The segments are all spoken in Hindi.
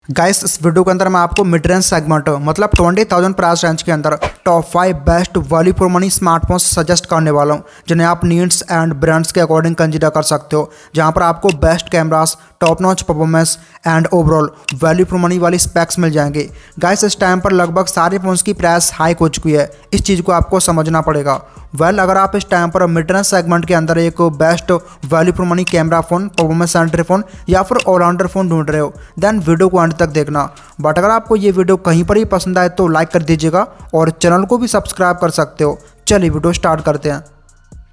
गाइस इस वीडियो के अंदर मैं आपको मिड रेंज सेगमेंट मतलब 20,000 प्राइस रेंज के अंदर top 5 best value for money smartphones suggest करने वाला हूं, जिन्हें आप नीड्स एंड ब्रांड्स के अकॉर्डिंग कंसीडर कर सकते हो। जहां पर आपको best cameras, top notch performance and overall value for money वाली स्पेक्स मिल जाएंगे। गाइस इस टाइम पर लगभग सारे फोन्स की प्राइस हाइक हो चुकी है, इस चीज़ को आपको समझना पड़ेगा। अगर आप इस टाइम पर मिड रेंज सेगमेंट के अंदर एक best value for money camera phone, performance centre phone या फिर ऑलराउंडर फ़ोन ढूंढ रहे हो, देन वीडियो को अंत तक देखना। बट अगर आपको ये वीडियो कहीं पर ही पसंद आए तो लाइक कर दीजिएगा और चैनल को भी सब्सक्राइब कर सकते हो। चलिए वीडियो स्टार्ट करते हैं।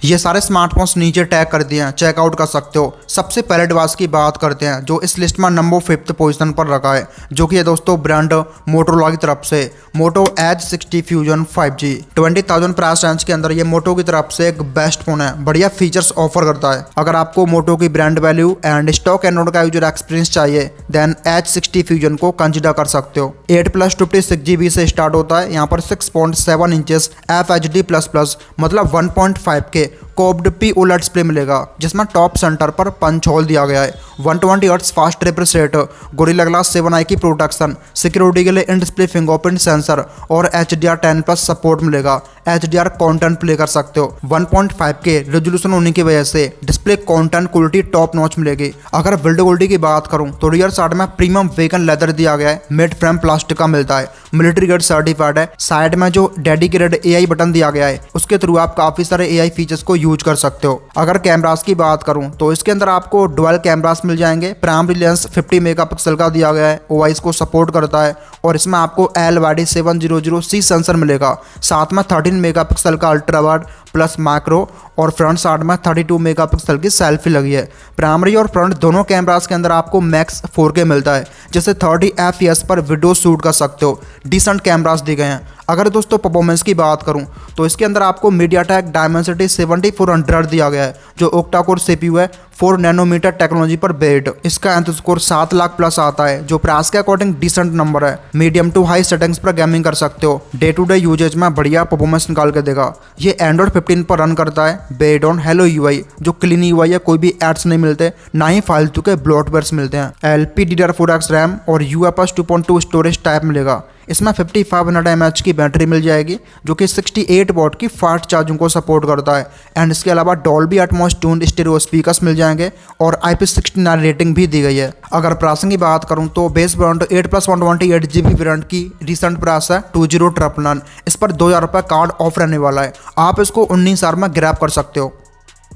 ये सारे स्मार्टफोन्स नीचे टैग कर दिए हैं, चेकआउट कर सकते हो। सबसे पहले डिवाइस की बात करते हैं जो इस लिस्ट में नंबर 5th पोजीशन पर रखा है, जो कि है दोस्तों ब्रांड मोटोरोला की तरफ से Moto Edge 60 fusion 5G। 20,000 price range के अंदर ये मोटो की तरफ से एक बेस्ट फोन है, बढ़िया फीचर्स ऑफर करता है। अगर आपको मोटो की brand value and stock Android का यूजर एक्सपीरियंस चाहिए, देन एज 60 फ्यूजन को कंसिडर कर सकते हो। 8+56GB से स्टार्ट होता है। यहाँ पर 6.7 इंचेस FHD++ मतलब 1.5K कर्व्ड OLED डिस्प्ले मिलेगा, जिसमें टॉप सेंटर पर पंच होल दिया गया है। 120 hertz fast refresh rate, gorilla glass 7i की प्रोटेक्शन, सिक्योरिटी के लिए इन डिस्प्ले फिंगरप्रिंट सेंसर और HDR10+ सपोर्ट मिलेगा। HDR कंटेंट प्ले कर सकते हो। 1.5K रेजोल्यूशन होने की वजह से display content quality top notch मिलेगी। अगर बिल्ड क्वालिटी की बात करूं तो रियर साइड में प्रीमियम वेगन लेदर दिया गया है, मिड फ्रेम प्लास्टिक का मिलता है, मिलिट्री ग्रेड सर्टिफाइड है। साइड में जो डेडिकेटेड AI बटन दिया गया है, उसके थ्रू आप काफी सारे AI फीचर्स को यूज कर सकते हो। अगर कैमरास की बात करूं तो इसके अंदर आपको डुअल कैमरास मिल जाएंगे। प्राइमरी लेंस 50 मेगापिक्सल का दिया गया है, OIS को सपोर्ट करता है और इसमें आपको LYD700C सेंसर मिलेगा। साथ में 13 मेगापिक्सल का अल्ट्रा वाइड प्लस मैक्रो और फ्रंट साइड में 32 मेगापिक्सल की सेल्फी लगी है। प्राइमरी और फ्रंट दोनों कैमरास के अंदर आपको मैक्स 4K मिलता है, जिससे 30 FPS पर वीडियो शूट कर सकते हो। डिसेंट कैमरास दिए गए हैं। अगर दोस्तों परफॉर्मेंस की बात करूं तो इसके अंदर आपको मीडियाटेक डायमेंसिटी 7400 दिया गया है, जो ओक्टा कोर CPU है, 4 नैनोमीटर टेक्नोलॉजी पर बेस्ड। इसका एंथ स्कोर 7 लाख प्लस आता है, जो प्राइस के अकॉर्डिंग डिसेंट नंबर है। मीडियम टू हाई सेटिंग्स पर गेमिंग कर सकते हो। डे टू डे यूजेज में बढ़िया परफॉर्मेंस निकाल के देगा। ये एंड्रॉइड 15 पर रन करता है, बेस्ड ऑन हेलो UI, जो क्लीन UI है, कोई भी एड्स नहीं मिलते, ना ही फालतू के ब्लॉटवेयर्स मिलते हैं। LPDDR4X रैम और UFS 2.2 स्टोरेज टाइप मिलेगा। इसमें 5500 mAh की बैटरी मिल जाएगी, जो कि 68 वॉट की फास्ट चार्जिंग को सपोर्ट करता है। एंड इसके अलावा Dolby Atmos tuned stereo speakers मिल जाएंगे और IP69 रेटिंग भी दी गई है। अगर प्राइसिंग की बात करूं तो बेस वेरिएंट 8+128GB वेरिएंट की रिसेंट प्राइस है 20,999। इस पर 2,000 रुपये कार्ड ऑफ रहने वाला है। आप इसको 19,000 में ग्रैब कर सकते हो।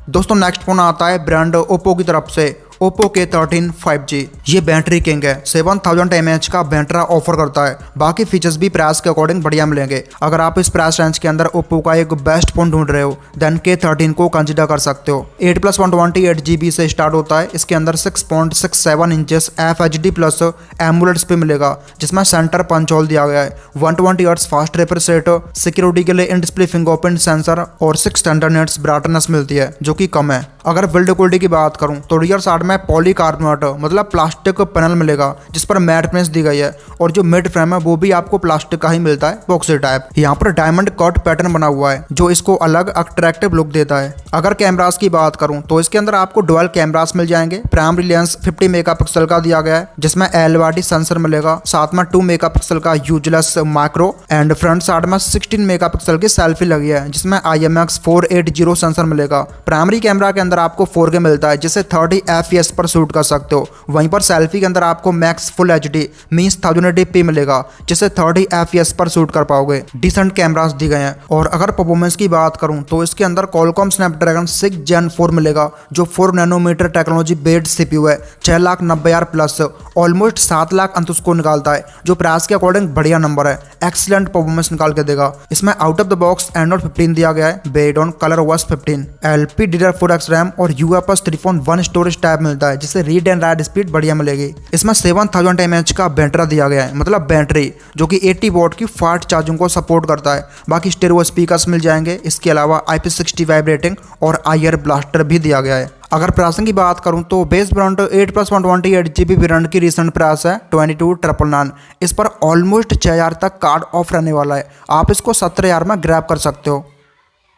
दोस्तों नेक्स्ट फोन आता है ब्रांड ओप्पो की तरफ से, ओप्पो K13 5G। ये बैटरी किंग है, 7000 mAh का बैटरी ऑफर करता है। बाकी फीचर्स भी प्राइस के अकॉर्डिंग बढ़िया मिलेंगे। अगर आप इस प्राइस रेंज के अंदर ओप्पो का एक बेस्ट फोन ढूंढ रहे हो, देन K13 को कंसिडर कर सकते हो। 8+128GB से स्टार्ट होता है। इसके अंदर 6.67 इंचेस FHD+ AMOLED डिस्प्ले मिलेगा, जिसमें सेंटर पंच होल दिया गया है। 120 hertz fast refresh rate, security के लिए इन डिस्प्ले फिंगरप्रिंट सेंसर और 600 निट्स ब्राइटनेस मिलती है, जो कि कम है। अगर बिल्ड क्वालिटी की बात करूं तो रियर साइड में पॉलीकार्बोनेट मतलब प्लास्टिक पैनल मिलेगा, जिस पर मैट फिनिश दी गई है और जो मिड फ्रेम है वो भी आपको प्लास्टिक का ही मिलता है, बॉक्सी टाइप। यहाँ पर डायमंड कट पैटर्न बना हुआ है, जो इसको अलग अट्रैक्टिव लुक देता है। अगर कैमरास की बात करूं तो इसके अंदर आपको डुअल कैमरास मिल जाएंगे। प्राइमरी लेंस 50 मेगापिक्सल का दिया गया है, जिसमें LYD सेंसर मिलेगा। साथ में 2 मेगापिक्सल का useless macro and front side में 16 मेगापिक्सल की सेल्फी लगी है, जिसमें IMX480 सेंसर मिलेगा। प्राइमरी कैमरा के अंदर आपको 4K मिलता है, जिससे 30 FPS पर शूट कर सकते हो। वहीं पर सेल्फी के अंदर आपको max full HD means 1080p मिलेगा, जिससे 30 FPS पर शूट कर पाओगे। डिसेंट कैमरास दी गए हैं। और अगर परफॉर्मेंस की बात करूं तो इसके अंदर Qualcomm Snapdragon 6 Gen 4 मिलेगा, जो 4 नैनोमीटर टेक्नोलॉजी बेस्ड CPU है। 6,90,000 प्लस ऑलमोस्ट 7 लाख अंतुस्को निकालता है, जो प्राइस के अकॉर्डिंग बढ़िया नंबर है। एक्सीलेंट परफॉर्मेंस निकाल के देगा। इसमें out of the box Android 15 दिया गया है, based on ColorOS 15। LPDDR4X RAM और UFS 3.1 स्टोरेज टाइप मिलता है, जिससे रीड एंड राइट स्पीड बढ़िया मिलेगी। इसमें 7000 mAh का बैटरी दिया गया है, मतलब बैटरी, जो कि 80 वॉट की फास्ट चार्जिंग को सपोर्ट करता है। बाकी स्टीरियो स्पीकर्स मिल जाएंगे। इसके अलावा IP65 रेटिंग और IR ब्लास्टर भी दिया गया है। अगर प्राइसिंग की बात करूं तो बेस वेरिएंट 8+128GB वेरिएंट की रिसेंट प्राइस है 22,999। इस पर ऑलमोस्ट 6,000 तक कार्ड ऑफ रहने वाला है। आप इसको 17,000 में ग्रैब कर सकते हो।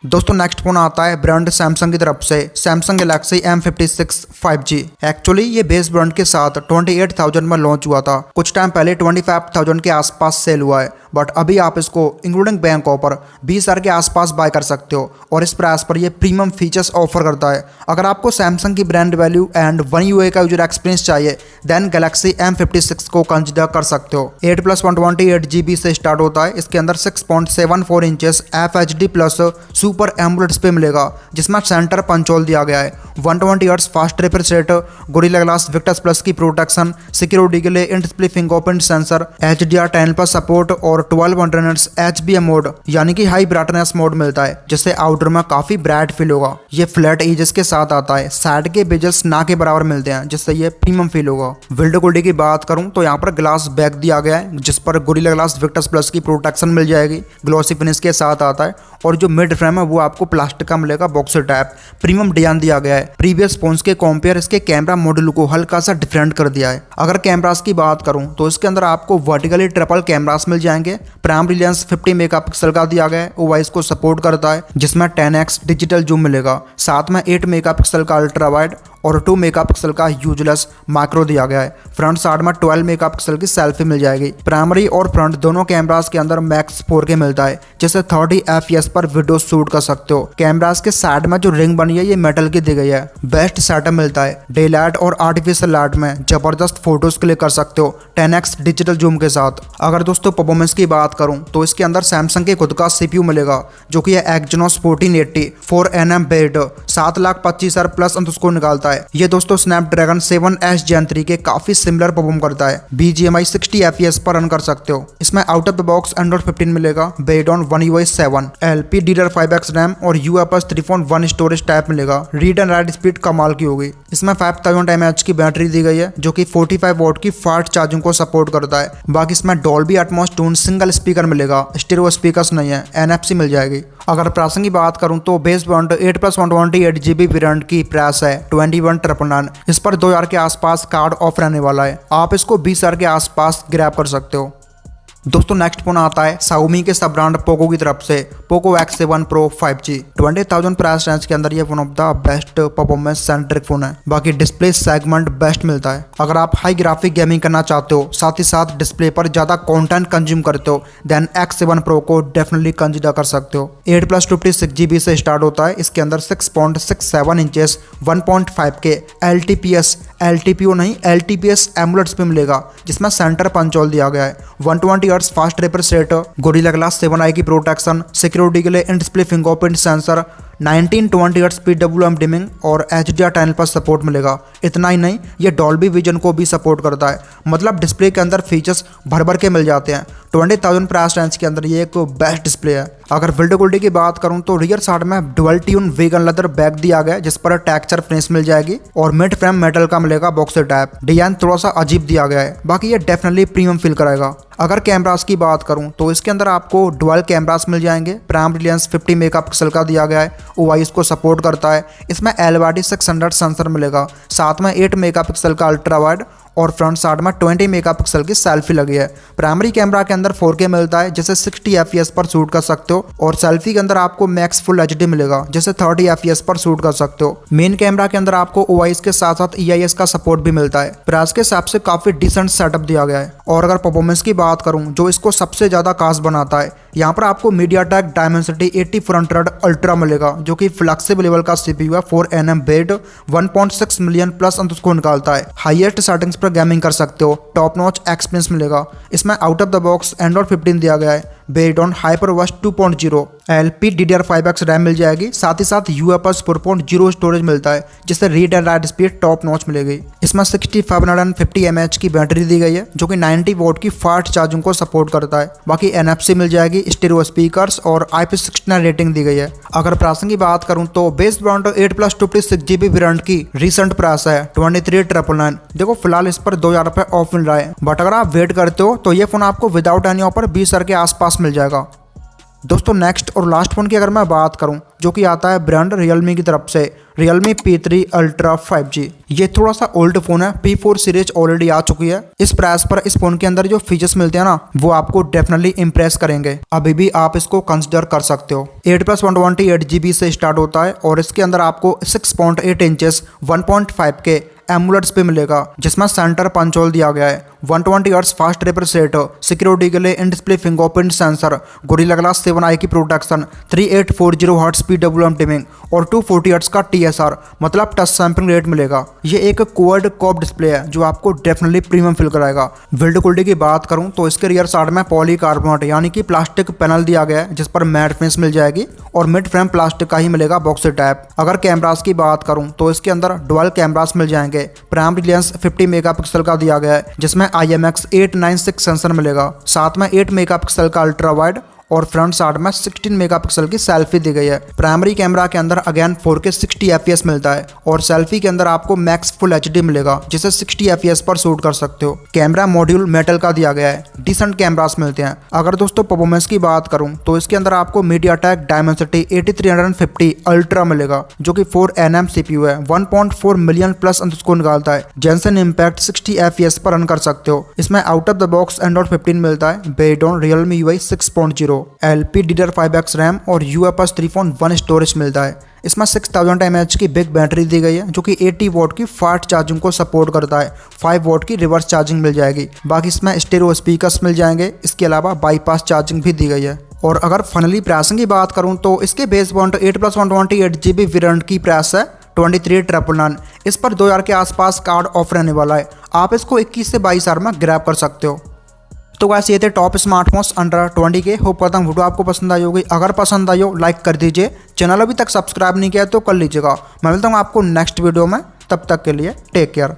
दोस्तों नेक्स्ट फोन आता है ब्रांड सैमसंग की तरफ से Samsung Galaxy M56 5G। Actually ये बेस ब्रांड के साथ 28,000 में लॉन्च हुआ था। कुछ टाइम पहले 25,000 के आसपास सेल हुआ है, बट अभी आप इसको इंक्लूडिंग बैंक ऑफर 20,000 के आसपास बाय कर सकते हो और इस प्राइस पर ये प्रीमियम फीचर्स ऑफर करता है। अगर आपको सैमसंग की brand value and one UI का यूजर एक्सपीरियंस चाहिए देन गैलेक्सी M56 को कंसिडर कर सकते हो। 8+128GB से स्टार्ट होता है। इसके अंदर 6.74 inches FHD plus super AMOLED display मिलेगा, जिसमें सेंटर पंचोल दिया गया है। 120 hertz fast refresh rate, gorilla glass Victus plus की प्रोटेक्शन, सिक्योरिटी के लिए in display fingerprint sensor, HDR10 पर सपोर्ट और 1200 निट्स HBM मोड यानी कि हाई ब्राइटनेस मोड मिलता है, जिससे आउटडोर में काफी ब्राइट फील होगा। ये फ्लैट एजेस के साथ आता है। साइड के बेजल्स ना के बराबर मिलते हैं, जिससे ये प्रीमियम फील होगा। बिल्ड क्वालिटी की बात करूं तो यहाँ पर ग्लास बैक दिया गया है, जिस पर गोरिल्ला ग्लास विक्टस प्लस की प्रोटेक्शन मिल जाएगी। ग्लॉसी फिनिश के साथ आता है और जो मिड फ्रेम है वो आपको प्लास्टिक का मिलेगा, बॉक्सर टाइप। प्रीमियम डिजाइन दिया गया है। प्रीवियस फोन्स के कंपेयर इसके कैमरा मॉड्यूल को हल्का सा डिफरेंट कर दिया है। अगर कैमरास की बात करूं तो इसके अंदर आपको वर्टिकली ट्रिपल कैमरास मिल जाएंगे। प्राइमरी लेंस 50 मेगापिक्सल का दिया गया है, ओआईएस को सपोर्ट करता है, जिसमें 10x डिजिटल जूम मिलेगा। साथ में 8 मेगापिक्सल का अल्ट्रा वाइड और 2 मेगापिक्सल का यूजलेस माइक्रो दिया गया है। फ्रंट साइड में 12 मेगापिक्सल की सेल्फी मिल जाएगी। प्राइमरी और फ्रंट दोनों कैमरास के अंदर मैक्स 4K मिलता है, जिससे 30 FPS पर वीडियो शूट कर सकते हो। कैमरास के साइड में जो रिंग बनी है ये मेटल की दी गई है। बेस्ट सेटअप मिलता है। डे लाइट और आर्टिफिशियल लाइट में जबरदस्त फोटोज क्लिक कर सकते हो 10x डिजिटल जूम के साथ। अगर दोस्तों परफॉर्मेंस की बात करूं तो इसके अंदर सैमसंग के खुद का CPU मिलेगा, जो कि है Exynos 1480 4nm बेस्ड 7,25,000 प्लस अंक उसको निकालता है। ये दोस्तों स्नैपड्रैगन 7S Gen 3 के काफी सिमिलर परफॉर्म करता है। BGMI 60 FPS पर रन कर सकते हो। इसमें out of the box Android 15 मिलेगा based on One UI 7, LPDDR5X RAM और UFS 3.1 स्टोरेज टाइप मिलेगा। रीड एंड राइट स्पीड कमाल की होगी। इसमें 5000 mAh की बैटरी दी गई है, जो कि 45 वॉट की फास्ट चार्जिंग को सपोर्ट करता है। बाकी इसमें Dolby Atmos tune single speaker मिलेगा, स्टीरियो स्पीकर्स नहीं है, NFC मिल जाएगी। अगर प्राइसिंग की बात करूं तो बेस ब्रांड 8+128GB वेरिएंट की प्राइस है 21,999। इस पर 2,000 के आसपास कार्ड ऑफ रहने वाला है। आप इसको 20,000 के आसपास ग्रैब कर सकते हो। दोस्तों नेक्स्ट फोन आता है Xiaomi के सब ब्रांड पोको की तरफ से, Poco X7 Pro 5G। 20,000 price range के अंदर ये one of the best performance centric phone है। बाकी डिस्प्ले सेगमेंट बेस्ट मिलता है। अगर आप हाई ग्राफिक गेमिंग करना चाहते हो, साथ ही साथ डिस्प्ले पर ज्यादा कंटेंट कंज्यूम करते हो, देन X7 Pro को डेफिनेटली कंसिडर कर सकते हो। 8+56GB से स्टार्ट होता है। इसके अंदर 6.67 इंचेस 1.5K LTPO नहीं LTPS एमुलेट डिस्प्ले मिलेगा, जिसमें सेंटर पंचोल दिया गया है। 120 hertz fast refresh rate, gorilla glass 7i की प्रोटेक्शन, सिक्योरिटी के लिए in display fingerprint sensor, 1920 hertz PWM dimming और HDR10 पर सपोर्ट मिलेगा। इतना ही नहीं, ये डॉल्बी विजन को भी सपोर्ट करता है। मतलब डिस्प्ले के अंदर फीचर्स भर भर के मिल जाते हैं। 20,000 प्राइस रेंज के अंदर ये एक बेस्ट डिस्प्ले है। अगर बिल्ड क्वालिटी की बात करूं तो रियर साइड में dual tone vegan leather back दिया गया है, जिस पर टेक्सचर फिनिश मिल जाएगी और मिड फ्रेम मेटल का मिलेगा बॉक्सर टाइप। डिजाइन थोड़ा सा अजीब दिया गया है, बाकी ये डेफिनेटली प्रीमियम फील कराएगा। अगर कैमरास की बात करूं तो इसके अंदर आपको डुअल कैमरास मिल जाएंगे। प्राइमरी लेंस 50 मेगापिक्सल का दिया गया है, ओआईएस को सपोर्ट करता है। इसमें LYD 600 सेंसर मिलेगा, साथ में 8 मेगापिक्सल का अल्ट्रा वाइड और फ्रंट साइड में 20 मेगापिक्सल की सेल्फी लगी है। प्राइमरी कैमरा के अंदर 4K मिलता है, जिसे 60 FPS पर शूट कर सकते हो और सेल्फी के अंदर आपको मैक्स फुल HD मिलेगा, जिसे 30 FPS पर शूट कर सकते हो। मेन कैमरा के अंदर आपको OIS के साथ साथ EIS का सपोर्ट भी मिलता है। प्राइस के हिसाब से काफी डिसेंट सेटअप दिया गया है। और अगर परफॉर्मेंस की बात करूं जो इसको सबसे ज्यादा खास बनाता है, यहाँ पर आपको MediaTek Dimensity 80 अल्ट्रा मिलेगा, जो कि फ्लेक्सिबल लेवल का CPU है। 4nm बेस्ड 1.6 मिलियन प्लस अंक उसको निकालता है। हाईएस्ट सेटिंग्स पर गेमिंग कर सकते हो। टॉप नॉच एक्सपीरियंस मिलेगा। इसमें out of the box Android 15 दिया गया है based on HyperOS 2.0, LPDDR5X RAM मिल जाएगी। साथ ही साथ UFS 4.0 स्टोरेज मिलता है, जिससे read and right speed top notch मिलेगी। इसमें 6550 mAh की बैटरी दी गई है, जो कि 90 वोट की फास्ट चार्जिंग को सपोर्ट करता है। बाकी NFC मिल जाएगी, स्टीरियो स्पीकर्स और IP69 रेटिंग दी गई है। अगर प्राइसिंग की बात करूं तो बेस ब्रांड 8+56GB वेरिएंट की रिसेंट प्राइस है 23,999। देखो फिलहाल इस पर 2,000 रुपए ऑफ मिल रहा है, बट अगर आप वेट करते हो तो ये फोन आपको विदाउट एनी ऑफर 20,000 के आसपास मिल जाएगा। दोस्तों नेक्स्ट और लास्ट फोन की अगर मैं बात करूं जो कि आता है ब्रांड रियलमी की तरफ से, Realme P3 Ultra 5G। ये थोड़ा सा ओल्ड फोन है, P4 सीरीज ऑलरेडी आ चुकी है। इस प्राइस पर इस फोन के अंदर जो फीचर्स मिलते हैं ना, वो आपको डेफिनेटली इंप्रेस करेंगे। अभी भी आप इसको कंसिडर कर सकते हो। 8+128GB से स्टार्ट होता है और इसके अंदर आपको 6.8 इंचेस 1.5 के एमुलेट पे मिलेगा, जिसमें सेंटर पंच होल दिया गया है। 120 hertz fast refresh rate, security के लिए in display fingerprint sensor, gorilla glass 7i की प्रोटेक्शन, 3840 हर्ट्ज PWM टिमिंग और 240 हर्ट्ज का TSR मतलब टच सैंपलिंग रेट मिलेगा। ये एक क्वाड कॉप डिस्प्ले है जो आपको डेफिनेटली प्रीमियम फील कराएगा। बिल्ड क्वालिटी की बात करूं तो इसके रियर साइड में पॉलीकार्बोनेट यानी कि प्लास्टिक पैनल दिया गया है, जिस पर मैट फिनिश मिल जाएगी और मिड फ्रेम प्लास्टिक का ही मिलेगा बॉक्स टाइप। अगर कैमरास की बात करूं तो इसके अंदर डुअल कैमरास मिल जाएंगे। प्राइमरी लेंस 50 मेगापिक्सल का दिया गया है, जिसमें IMX896 सेंसर मिलेगा। साथ में 8 मेगापिक्सल का अल्ट्रा वाइड और फ्रंट साइड में 16 मेगापिक्सल की सेल्फी दी गई है। प्राइमरी कैमरा के अंदर अगेन 4K 60 FPS मिलता है और सेल्फी के अंदर आपको मैक्स फुल HD मिलेगा, जिसे 60 FPS पर शूट कर सकते हो। कैमरा मॉड्यूल मेटल का दिया गया है, डिसेंट कैमरास मिलते हैं। अगर दोस्तों परफॉर्मेंस की बात करूं तो इसके अंदर आपको MediaTek Dimensity 8350 अल्ट्रा मिलेगा, जो कि 4nm CPU है, 1.4 मिलियन प्लस अंतस्कोर निकालता है। जेंसन इम्पैक्ट 60 FPS पर रन कर सकते हो। इसमें out of the box Android 15 मिलता है based on Realme UI 6.0, LPDDR5X RAM और UFS 3.1 स्टोरेज मिलता है। इसमें 6000 mAh की बिग बैटरी दी गई है, जो कि 80 वॉट की फास्ट चार्जिंग को सपोर्ट करता है। 5 वॉट की रिवर्स चार्जिंग मिल जाएगी। बाकी इसमें स्टेरियो स्पीकर्स मिल जाएंगे। इसके अलावा बाईपास चार्जिंग भी दी गई है। और अगर फाइनली प्राइसिंग की बात करूं तो इसके बेस वेरिएंट 8+128GB वेरिएंट की प्राइस है 23,999। इस पर 2000 के आसपास कार्ड ऑफर रहने वाला है। आप इसको 21 से 22 हज़ार में ग्रैब कर सकते हो। तो गाइस ये थे टॉप स्मार्टफोन्स अंडर 20 के। होप करता हूँ वीडियो आपको पसंद आई होगी। अगर पसंद आई हो लाइक कर दीजिए। चैनल अभी तक सब्सक्राइब नहीं किया तो कर लीजिएगा। मैं मिलता हूँ आपको नेक्स्ट वीडियो में। तब तक के लिए टेक केयर।